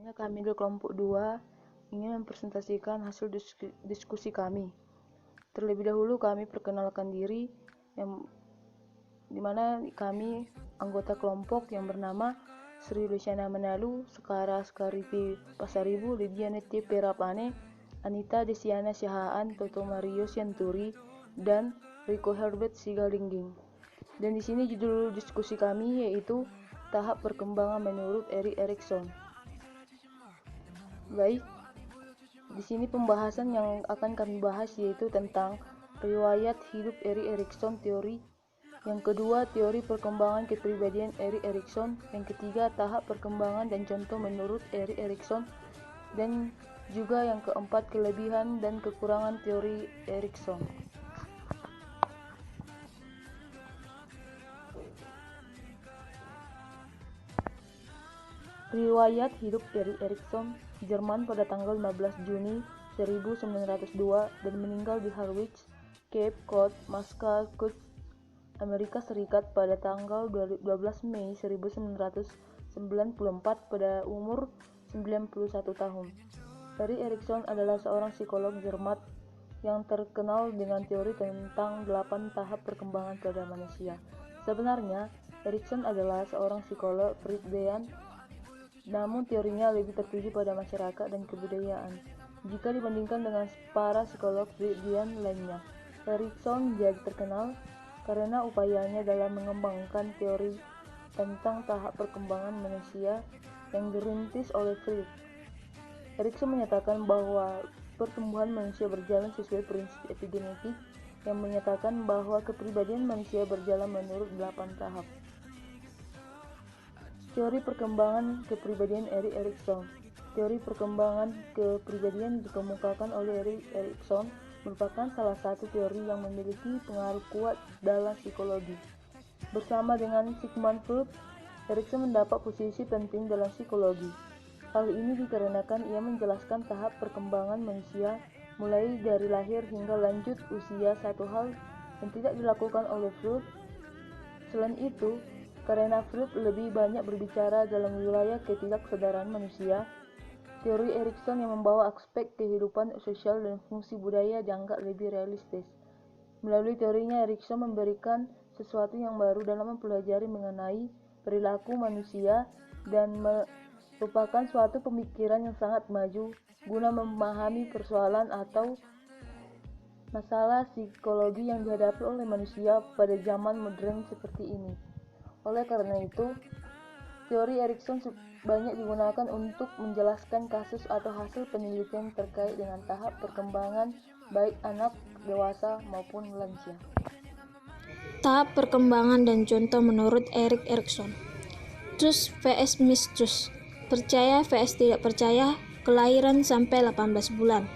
Pertamanya kami di kelompok 2 ingin mempresentasikan hasil diskusi kami. Terlebih dahulu kami perkenalkan diri, yang dimana kami anggota kelompok yang bernama Sri Luciana Menalu, Sekara Skaripi Pasaribu, Lydia Neti Perapane, Anita Desiana Syahaan, Toto Mario Sianturi, dan Rico Herbert Sigalingging. Dan di sini judul diskusi kami yaitu tahap perkembangan menurut Erik Erikson. Baik, di sini pembahasan yang akan kami bahas yaitu tentang riwayat hidup Erik Erikson, teori. Yang kedua, teori perkembangan kepribadian Erik Erikson. Yang ketiga, tahap perkembangan dan contoh menurut Erik Erikson. Dan juga yang keempat, kelebihan dan kekurangan teori Erikson. Riwayat hidup Erik Erikson, Jerman pada tanggal 15 Juni 1902 dan meninggal di Harwich, Cape Cod, Massachusetts, Amerika Serikat pada tanggal 12 Mei 1994 pada umur 91 tahun. Erik Erikson adalah seorang psikolog Jerman yang terkenal dengan teori tentang 8 tahap perkembangan pada manusia. Sebenarnya, Erikson adalah seorang psikolog Freudian, namun teorinya lebih tertuju pada masyarakat dan kebudayaan jika dibandingkan dengan para psikolog Freudian lainnya. Erikson jadi terkenal karena upayanya dalam mengembangkan teori tentang tahap perkembangan manusia yang dirintis oleh Freud. Erikson menyatakan bahwa pertumbuhan manusia berjalan sesuai prinsip epigenetik yang menyatakan bahwa kepribadian manusia berjalan menurut 8 tahap. Teori perkembangan kepribadian Erik Erikson. Teori perkembangan kepribadian dikemukakan oleh Erik Erikson merupakan salah satu teori yang memiliki pengaruh kuat dalam psikologi. Bersama dengan Sigmund Freud, Erikson mendapat posisi penting dalam psikologi. Hal ini dikarenakan ia menjelaskan tahap perkembangan manusia mulai dari lahir hingga lanjut usia, satu hal yang tidak dilakukan oleh Freud. Selain itu, karena Freud lebih banyak berbicara dalam wilayah ketidaksadaran manusia, teori Erikson yang membawa aspek kehidupan sosial dan fungsi budaya dianggap lebih realistis. Melalui teorinya, Erikson memberikan sesuatu yang baru dalam mempelajari mengenai perilaku manusia dan merupakan suatu pemikiran yang sangat maju guna memahami persoalan atau masalah psikologi yang dihadapi oleh manusia pada zaman modern seperti ini. Oleh karena itu, teori Erikson banyak digunakan untuk menjelaskan kasus atau hasil penelitian terkait dengan tahap perkembangan baik anak, dewasa, maupun lansia. Tahap perkembangan dan contoh menurut Erik Erikson. Trust vs mistrust, percaya vs tidak percaya, kelahiran sampai 18 bulan.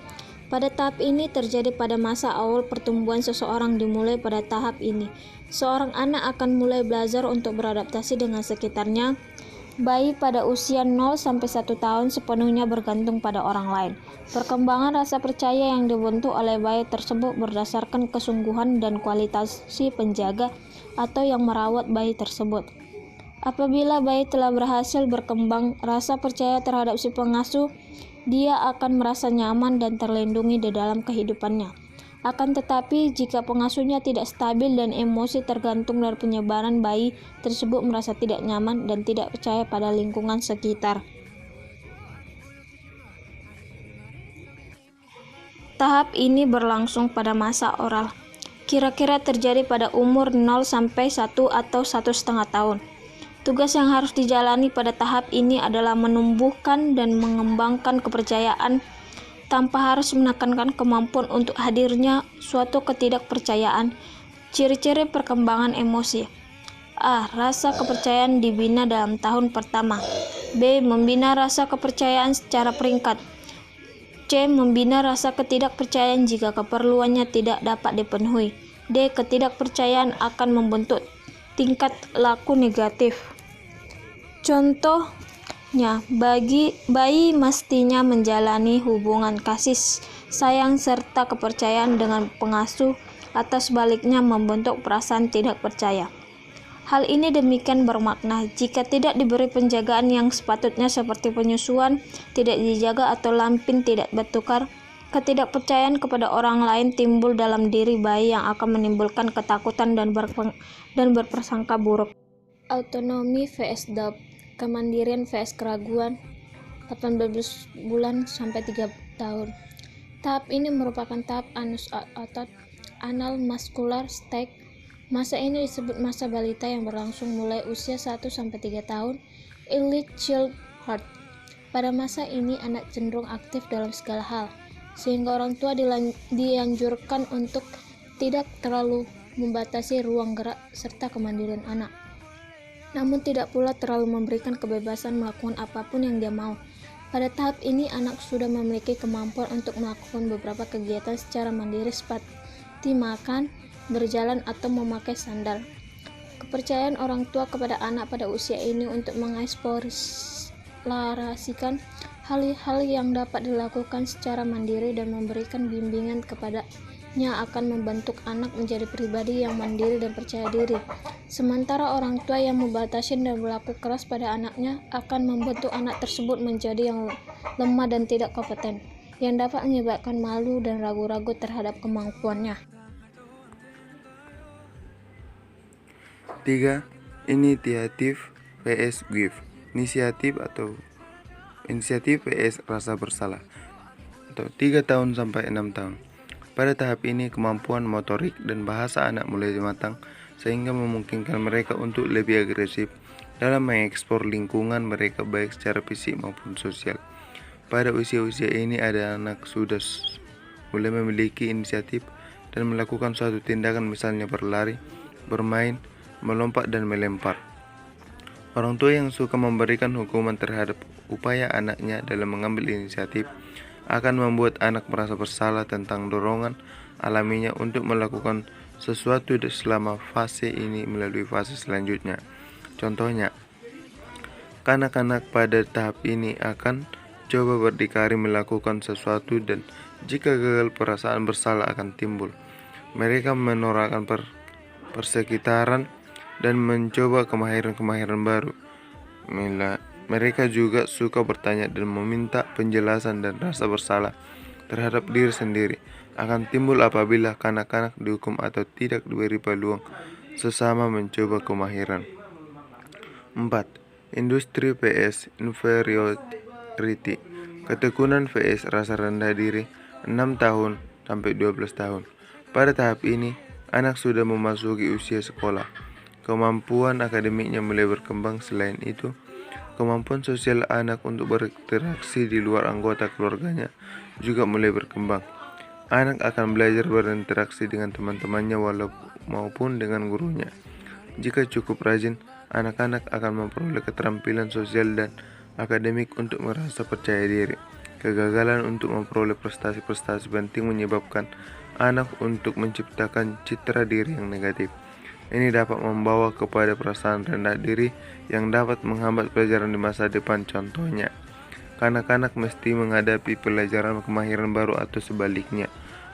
Pada tahap ini terjadi pada masa awal pertumbuhan seseorang. Dimulai pada tahap ini, seorang anak akan mulai belajar untuk beradaptasi dengan sekitarnya. Bayi pada usia 0 sampai 1 tahun sepenuhnya bergantung pada orang lain. Perkembangan rasa percaya yang dibentuk oleh bayi tersebut berdasarkan kesungguhan dan kualitas si penjaga atau yang merawat bayi tersebut. Apabila bayi telah berhasil berkembang rasa percaya terhadap si pengasuh, dia akan merasa nyaman dan terlindungi di dalam kehidupannya. Akan tetapi, jika pengasuhnya tidak stabil dan emosi tergantung dari penyebaran, bayi tersebut merasa tidak nyaman dan tidak percaya pada lingkungan sekitar. Tahap ini berlangsung pada masa oral. Kira-kira terjadi pada umur 0 sampai 1 atau 1,5 tahun. Tugas yang harus dijalani pada tahap ini adalah menumbuhkan dan mengembangkan kepercayaan tanpa harus menekankan kemampuan untuk hadirnya suatu ketidakpercayaan. Ciri-ciri perkembangan emosi. A. Rasa kepercayaan dibina dalam tahun pertama. B. Membina rasa kepercayaan secara peringkat. C. Membina rasa ketidakpercayaan jika keperluannya tidak dapat dipenuhi. D. Ketidakpercayaan akan membentuk tingkat laku negatif. Contohnya, bayi mestinya menjalani hubungan kasih sayang serta kepercayaan dengan pengasuh, atau sebaliknya membentuk perasaan tidak percaya. Hal ini demikian bermakna jika tidak diberi penjagaan yang sepatutnya seperti penyusuan tidak dijaga atau lampin tidak bertukar, ketidakpercayaan kepada orang lain timbul dalam diri bayi yang akan menimbulkan ketakutan dan berprasangka buruk. Autonomi vs DAP, kemandirian vs keraguan, 18 bulan sampai 3 tahun. Tahap ini merupakan tahap anus otot anal muscular stage. Masa ini disebut masa balita yang berlangsung mulai usia 1 sampai 3 tahun, early childhood. Pada masa ini anak cenderung aktif dalam segala hal, sehingga orang tua dianjurkan untuk tidak terlalu membatasi ruang gerak serta kemandirian anak. Namun tidak pula terlalu memberikan kebebasan melakukan apapun yang dia mau. Pada tahap ini anak sudah memiliki kemampuan untuk melakukan beberapa kegiatan secara mandiri seperti makan, berjalan, atau memakai sandal. Kepercayaan orang tua kepada anak pada usia ini untuk mengeksplorasikan hal-hal yang dapat dilakukan secara mandiri dan memberikan bimbingan kepadanya akan membentuk anak menjadi pribadi yang mandiri dan percaya diri. Sementara orang tua yang membatasi dan berlaku keras pada anaknya akan membentuk anak tersebut menjadi yang lemah dan tidak kompeten, yang dapat menyebabkan malu dan ragu-ragu terhadap kemampuannya. 3. Inisiatif vs gift. Inisiatif vs rasa bersalah, atau 3 tahun sampai 6 tahun. Pada tahap ini kemampuan motorik dan bahasa anak mulai matang, sehingga memungkinkan mereka untuk lebih agresif dalam mengeksplor lingkungan mereka baik secara fisik maupun sosial. Pada usia-usia ini ada anak sudah mulai memiliki inisiatif dan melakukan suatu tindakan, misalnya berlari, bermain, melompat, dan melempar. Orang tua yang suka memberikan hukuman terhadap upaya anaknya dalam mengambil inisiatif akan membuat anak merasa bersalah tentang dorongan alaminya untuk melakukan sesuatu selama fase ini melalui fase selanjutnya. Contohnya, kanak-kanak pada tahap ini akan coba berdikari melakukan sesuatu dan jika gagal perasaan bersalah akan timbul. Mereka menorahkan persekitaran dan mencoba kemahiran-kemahiran baru. Mereka juga suka bertanya dan meminta penjelasan, dan rasa bersalah terhadap diri sendiri akan timbul apabila kanak-kanak dihukum atau tidak diberi peluang sesama mencoba kemahiran. 4. Industri vs inferiority, ketekunan vs rasa rendah diri, 6 tahun sampai 12 tahun. Pada tahap ini, anak sudah memasuki usia sekolah. Kemampuan akademiknya mulai berkembang. Selain itu, kemampuan sosial anak untuk berinteraksi di luar anggota keluarganya juga mulai berkembang. Anak akan belajar berinteraksi dengan teman-temannya maupun dengan gurunya. Jika cukup rajin, anak-anak akan memperoleh keterampilan sosial dan akademik untuk merasa percaya diri. Kegagalan untuk memperoleh prestasi-prestasi penting menyebabkan anak untuk menciptakan citra diri yang negatif. Ini dapat membawa kepada perasaan rendah diri yang dapat menghambat pelajaran di masa depan. Contohnya, kanak-kanak mesti menghadapi pelajaran kemahiran baru atau sebaliknya,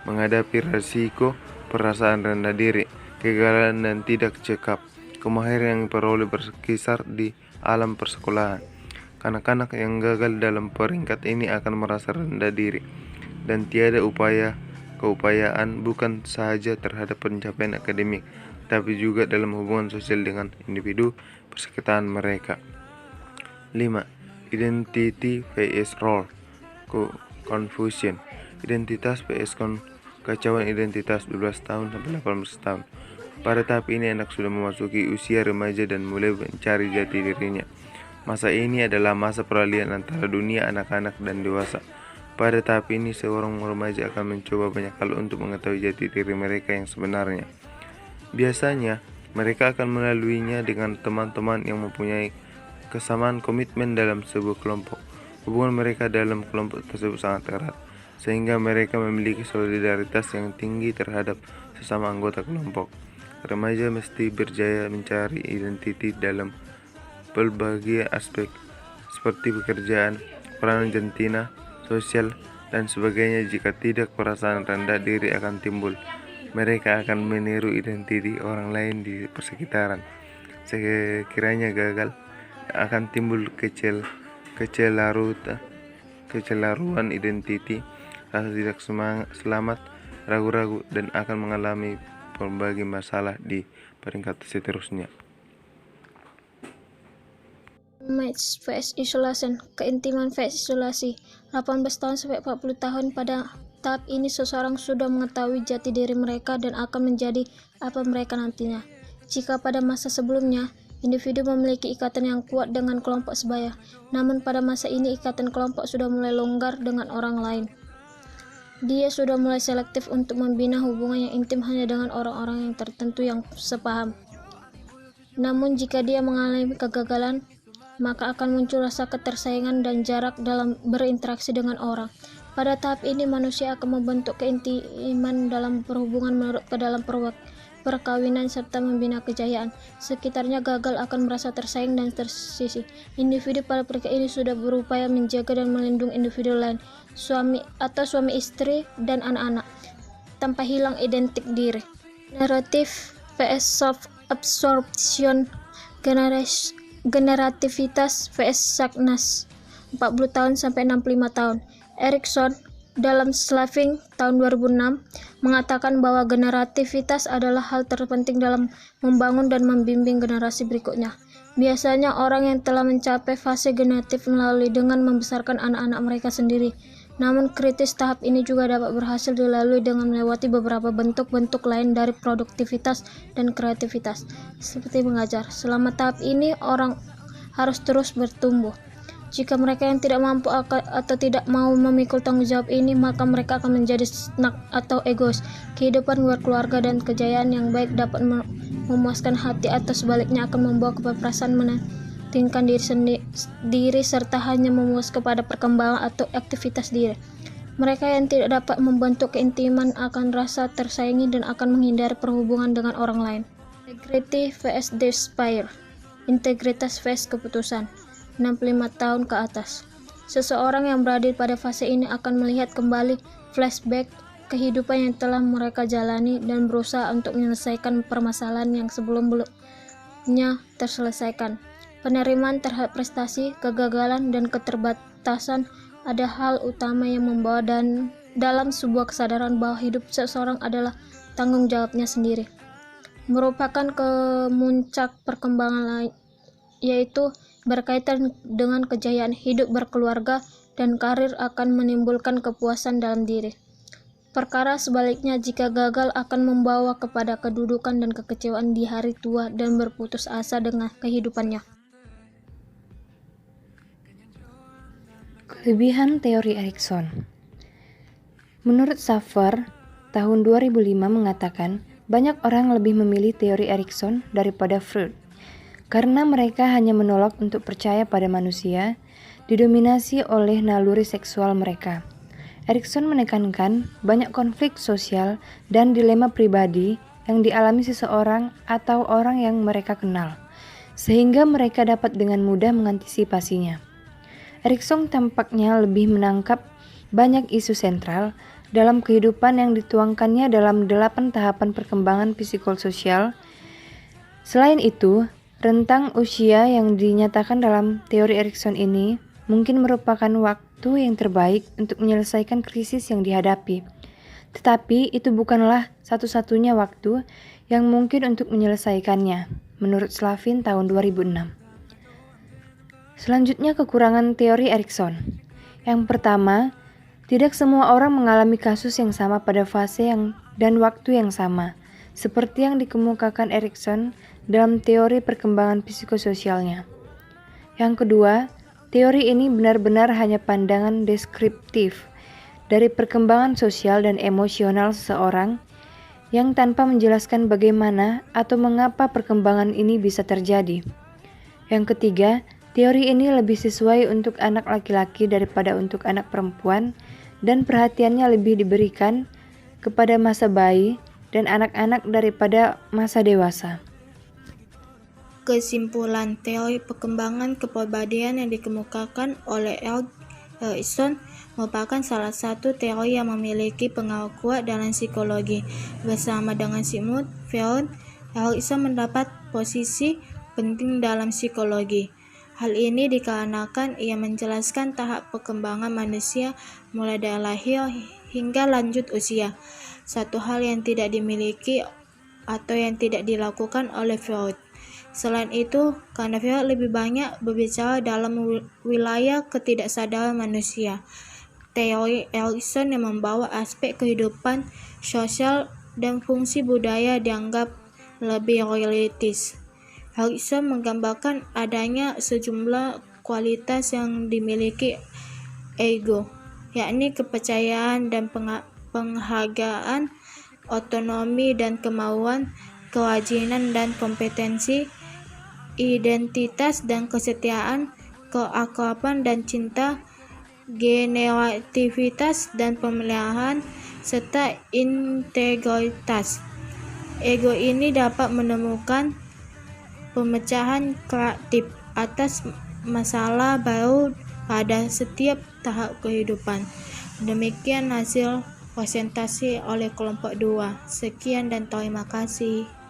menghadapi risiko perasaan rendah diri, kegagalan dan tidak cekap. Kemahiran yang diperoleh berkisar di alam persekolahan. Kanak-kanak yang gagal dalam peringkat ini akan merasa rendah diri dan tiada keupayaan bukan sahaja terhadap pencapaian akademik, tapi juga dalam hubungan sosial dengan individu persekitaran mereka. 5. Identity vs role confusion, identitas vs kekacauan identitas, 12 tahun sampai 18 tahun. Pada tahap ini anak sudah memasuki usia remaja dan mulai mencari jati dirinya. Masa ini adalah masa peralihan antara dunia anak-anak dan dewasa. Pada tahap ini seorang remaja akan mencoba banyak hal untuk mengetahui jati diri mereka yang sebenarnya. Biasanya, mereka akan melaluinya dengan teman-teman yang mempunyai kesamaan komitmen dalam sebuah kelompok. Hubungan mereka dalam kelompok tersebut sangat erat, sehingga mereka memiliki solidaritas yang tinggi terhadap sesama anggota kelompok. Remaja mesti berjaya mencari identitas dalam berbagai aspek, seperti pekerjaan, peran jantina, sosial, dan sebagainya. Jika tidak, perasaan rendah diri akan timbul. Mereka akan meniru identitas orang lain di persekitaran. Sekiranya gagal, akan timbul kecelaruan identiti, rasa tidak selamat, ragu-ragu, dan akan mengalami berbagai masalah di peringkat seterusnya. Match vs isolation, keintiman vs isolasi. 18 tahun sampai 40 tahun. Pada tahap ini seseorang sudah mengetahui jati diri mereka dan akan menjadi apa mereka nantinya. Jika pada masa sebelumnya individu memiliki ikatan yang kuat dengan kelompok sebaya, namun pada masa ini ikatan kelompok sudah mulai longgar dengan orang lain. Dia sudah mulai selektif untuk membina hubungan yang intim hanya dengan orang-orang yang tertentu yang sepaham. Namun jika dia mengalami kegagalan, maka akan muncul rasa ketersaingan dan jarak dalam berinteraksi dengan orang. Pada tahap ini manusia akan membentuk keintiman dalam berhubungan menurut ke dalam perkawinan serta membina kejayaan. Sekitarnya gagal akan merasa tersaing dan tersisih. Individu pada pernikahan ini sudah berupaya menjaga dan melindungi individu lain, suami istri dan anak-anak, tanpa hilang identik diri. Naratif vs self-absorption, generativitas vs sagnas. 40 tahun sampai 65 tahun. Erikson dalam Slaving tahun 2006 mengatakan bahwa generativitas adalah hal terpenting dalam membangun dan membimbing generasi berikutnya. Biasanya orang yang telah mencapai fase generatif melalui dengan membesarkan anak-anak mereka sendiri. Namun kritis tahap ini juga dapat berhasil dilalui dengan melewati beberapa bentuk-bentuk lain dari produktivitas dan kreativitas, seperti mengajar. Selama tahap ini orang harus terus bertumbuh. Jika mereka yang tidak mampu atau tidak mau memikul tanggung jawab ini, maka mereka akan menjadi stuck atau egois. Kehidupan berkeluarga dan kejayaan yang baik dapat memuaskan hati atau sebaliknya akan membawa kepeprasan mementingkan diri serta hanya memuas kepada perkembangan atau aktivitas diri. Mereka yang tidak dapat membentuk keintiman akan rasa tersaingi dan akan menghindari perhubungan dengan orang lain. Integrity vs despair, integritas vs keputusan. 65 tahun ke atas. Seseorang yang berada pada fase ini akan melihat kembali flashback kehidupan yang telah mereka jalani dan berusaha untuk menyelesaikan permasalahan yang sebelumnya terselesaikan. Penerimaan terhadap prestasi, kegagalan, dan keterbatasan ada hal utama yang membawa dan dalam sebuah kesadaran bahwa hidup seseorang adalah tanggung jawabnya sendiri. Merupakan kemuncak perkembangan lain, yaitu berkaitan dengan kejayaan hidup berkeluarga dan karir akan menimbulkan kepuasan dalam diri. Perkara sebaliknya jika gagal akan membawa kepada kedudukan dan kekecewaan di hari tua dan berputus asa dengan kehidupannya. Kelebihan teori Erikson. Menurut Schaeffer, tahun 2005 mengatakan banyak orang lebih memilih teori Erikson daripada Freud. Karena mereka hanya menolak untuk percaya pada manusia, didominasi oleh naluri seksual mereka. Erikson menekankan banyak konflik sosial dan dilema pribadi yang dialami seseorang atau orang yang mereka kenal, sehingga mereka dapat dengan mudah mengantisipasinya. Erikson tampaknya lebih menangkap banyak isu sentral dalam kehidupan yang dituangkannya dalam 8 tahapan perkembangan psikososial. Selain itu, rentang usia yang dinyatakan dalam teori Erikson ini mungkin merupakan waktu yang terbaik untuk menyelesaikan krisis yang dihadapi. Tetapi itu bukanlah satu-satunya waktu yang mungkin untuk menyelesaikannya, menurut Slavin tahun 2006. Selanjutnya kekurangan teori Erikson. Yang pertama, tidak semua orang mengalami kasus yang sama pada fase dan waktu yang sama, seperti yang dikemukakan Erikson dalam teori perkembangan psikososialnya. Yang kedua, teori ini benar-benar hanya pandangan deskriptif dari perkembangan sosial dan emosional seseorang yang tanpa menjelaskan bagaimana atau mengapa perkembangan ini bisa terjadi. Yang ketiga, teori ini lebih sesuai untuk anak laki-laki daripada untuk anak perempuan dan perhatiannya lebih diberikan kepada masa bayi dan anak-anak daripada masa dewasa. Kesimpulan teori perkembangan kepribadian yang dikemukakan oleh Erikson merupakan salah satu teori yang memiliki pengaruh kuat dalam psikologi. Bersama dengan Sigmund Freud, Erikson mendapat posisi penting dalam psikologi. Hal ini dikarenakan ia menjelaskan tahap perkembangan manusia mulai dari lahir hingga lanjut usia, satu hal yang tidak dimiliki atau yang tidak dilakukan oleh Freud. Selain itu, karena Freud lebih banyak berbicara dalam wilayah ketidaksadaran manusia, teori Erikson yang membawa aspek kehidupan sosial dan fungsi budaya dianggap lebih realistis. Erikson menggambarkan adanya sejumlah kualitas yang dimiliki ego, yakni kepercayaan dan penghargaan, otonomi dan kemauan, kewajiban dan kompetensi, identitas dan kesetiaan, keakraban dan cinta, generativitas dan pemeliharaan, serta integritas. Ego ini dapat menemukan pemecahan kreatif atas masalah baru pada setiap tahap kehidupan. Demikian hasil presentasi oleh kelompok 2. Sekian dan terima kasih.